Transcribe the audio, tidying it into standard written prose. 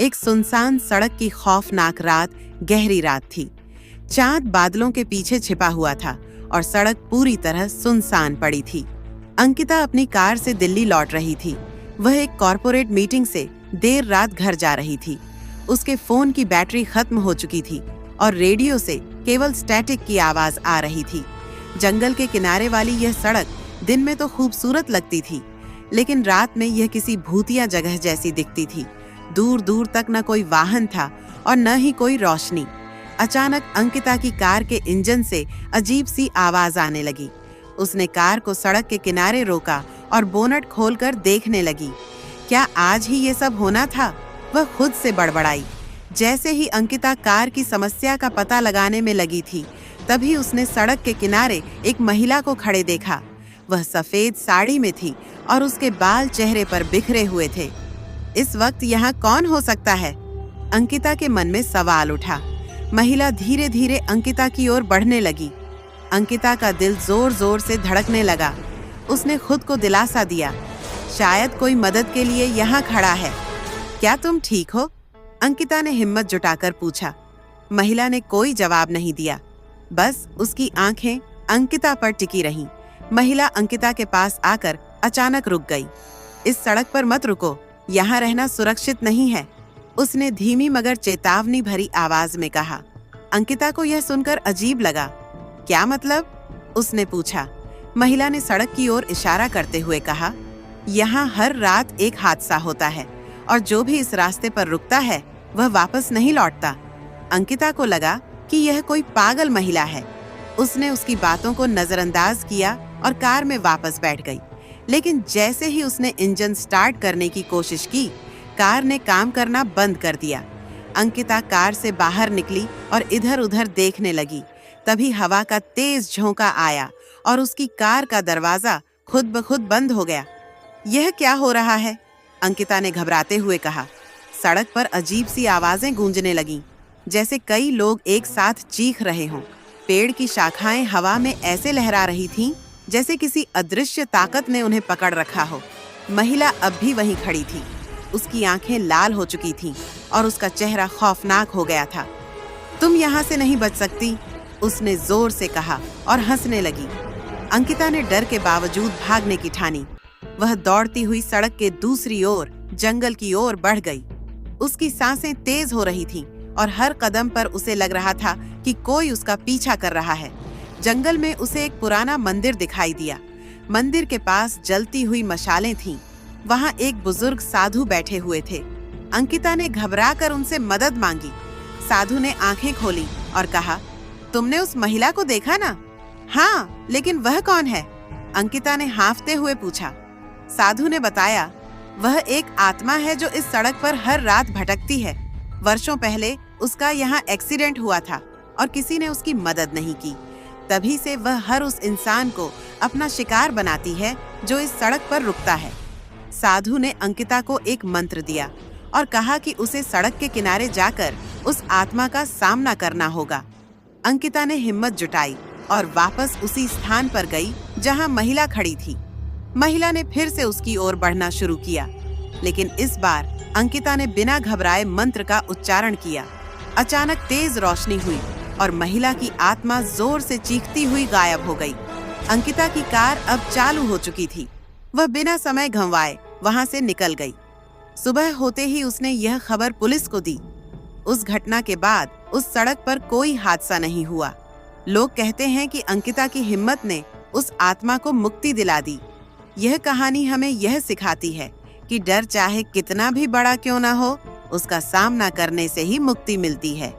एक सुनसान सड़क की खौफनाक रात गहरी रात थी। चांद बादलों के पीछे छिपा हुआ था और सड़क पूरी तरह सुनसान पड़ी थी। अंकिता अपनी कार से दिल्ली लौट रही थी। वह एक कॉर्पोरेट मीटिंग से देर रात घर जा रही थी। उसके फोन की बैटरी खत्म हो चुकी थी और रेडियो से केवल स्टैटिक की आवाज आ रही थी। जंगल के किनारे वाली यह सड़क दिन में तो खूबसूरत लगती थी, लेकिन रात में यह किसी भूतिया जगह जैसी दिखती थी। दूर दूर तक न कोई वाहन था और न ही कोई रोशनी। अचानक अंकिता की कार के इंजन से अजीब सी आवाज आने लगी। उसने कार को सड़क के किनारे रोका और बोनट खोलकर देखने लगी। क्या आज ही ये सब होना था? वह खुद से बड़बड़ाई। जैसे ही अंकिता कार की समस्या का पता लगाने में लगी थी, तभी उसने सड़क के किनारे एक महिला को खड़े देखा। वह सफेद साड़ी में थी और उसके बाल चेहरे पर बिखरे हुए थे। इस वक्त यहाँ कौन हो सकता है? अंकिता के मन में सवाल उठा। महिला धीरे धीरे अंकिता की ओर बढ़ने लगी। अंकिता का दिल जोर जोर से धड़कने लगा। उसने खुद को दिलासा दिया, शायद कोई मदद के लिए यहाँ खड़ा है। क्या तुम ठीक हो? अंकिता ने हिम्मत जुटाकर पूछा। महिला ने कोई जवाब नहीं दिया, बस उसकी आंखें अंकिता पर टिकी रहीं। महिला अंकिता के पास आकर अचानक रुक गई। इस सड़क पर मत रुको, यहाँ रहना सुरक्षित नहीं है, उसने धीमी मगर चेतावनी भरी आवाज में कहा। अंकिता को यह सुनकर अजीब लगा। क्या मतलब? उसने पूछा। महिला ने सड़क की ओर इशारा करते हुए कहा, यहाँ हर रात एक हादसा होता है और जो भी इस रास्ते पर रुकता है वह वापस नहीं लौटता। अंकिता को लगा कि यह कोई पागल महिला है। उसने उसकी बातों को नजरअंदाज किया और कार में वापस बैठ गई। लेकिन जैसे ही उसने इंजन स्टार्ट करने की कोशिश की, कार ने काम करना बंद कर दिया। अंकिता कार से बाहर निकली और इधर-उधर देखने लगी। तभी हवा का तेज झोंका आया और उसकी कार का दरवाजा खुद ब खुद बंद हो गया। यह क्या हो रहा है? अंकिता ने घबराते हुए कहा। सड़क पर अजीब सी आवाजें गूंजने लगीं, जैसे कई लोग एक साथ चीख रहे हों। पेड़ की शाखाएं हवा में ऐसे लहरा रही थीं, जैसे किसी अदृश्य ताकत ने उन्हें पकड़ रखा हो। महिला अब भी वहीं खड़ी थी। उसकी आंखें लाल हो चुकी थीं और उसका चेहरा खौफनाक हो गया था। तुम यहाँ से नहीं बच सकती, उसने जोर से कहा और हंसने लगी। अंकिता ने डर के बावजूद भागने की ठानी। वह दौड़ती हुई सड़क के दूसरी ओर जंगल की ओर बढ़ गई। उसकी सांसें तेज हो रही थीं और हर कदम पर उसे लग रहा था कि कोई उसका पीछा कर रहा है। जंगल में उसे एक पुराना मंदिर दिखाई दिया। मंदिर के पास जलती हुई मशालें थीं। वहां एक बुजुर्ग साधु बैठे हुए थे। अंकिता ने घबराकर उनसे मदद मांगी। साधु ने आंखें खोली और कहा, तुमने उस महिला को देखा ना? हाँ, लेकिन वह कौन है? अंकिता ने हांफते हुए पूछा। साधु ने बताया, वह एक आत्मा है जो इस सड़क पर हर रात भटकती है। वर्षों पहले उसका यहाँ एक्सीडेंट हुआ था और किसी ने उसकी मदद नहीं की। तभी से वह हर उस इंसान को अपना शिकार बनाती है जो इस सड़क पर रुकता है। साधु ने अंकिता को एक मंत्र दिया और कहा कि उसे सड़क के किनारे जाकर उस आत्मा का सामना करना होगा। अंकिता ने हिम्मत जुटाई और वापस उसी स्थान पर गई जहां महिला खड़ी थी। महिला ने फिर से उसकी ओर बढ़ना शुरू किया, लेकिन इस बार अंकिता ने बिना घबराए मंत्र का उच्चारण किया। अचानक तेज रोशनी हुई और महिला की आत्मा जोर से चीखती हुई गायब हो गई। अंकिता की कार अब चालू हो चुकी थी। वह बिना समय गंवाए वहां से निकल गई। सुबह होते ही उसने यह खबर पुलिस को दी। उस घटना के बाद उस सड़क पर कोई हादसा नहीं हुआ। लोग कहते हैं कि अंकिता की हिम्मत ने उस आत्मा को मुक्ति दिला दी। यह कहानी हमें यह सिखाती है कि डर चाहे कितना भी बड़ा क्यों ना हो, उसका सामना करने से ही मुक्ति मिलती है।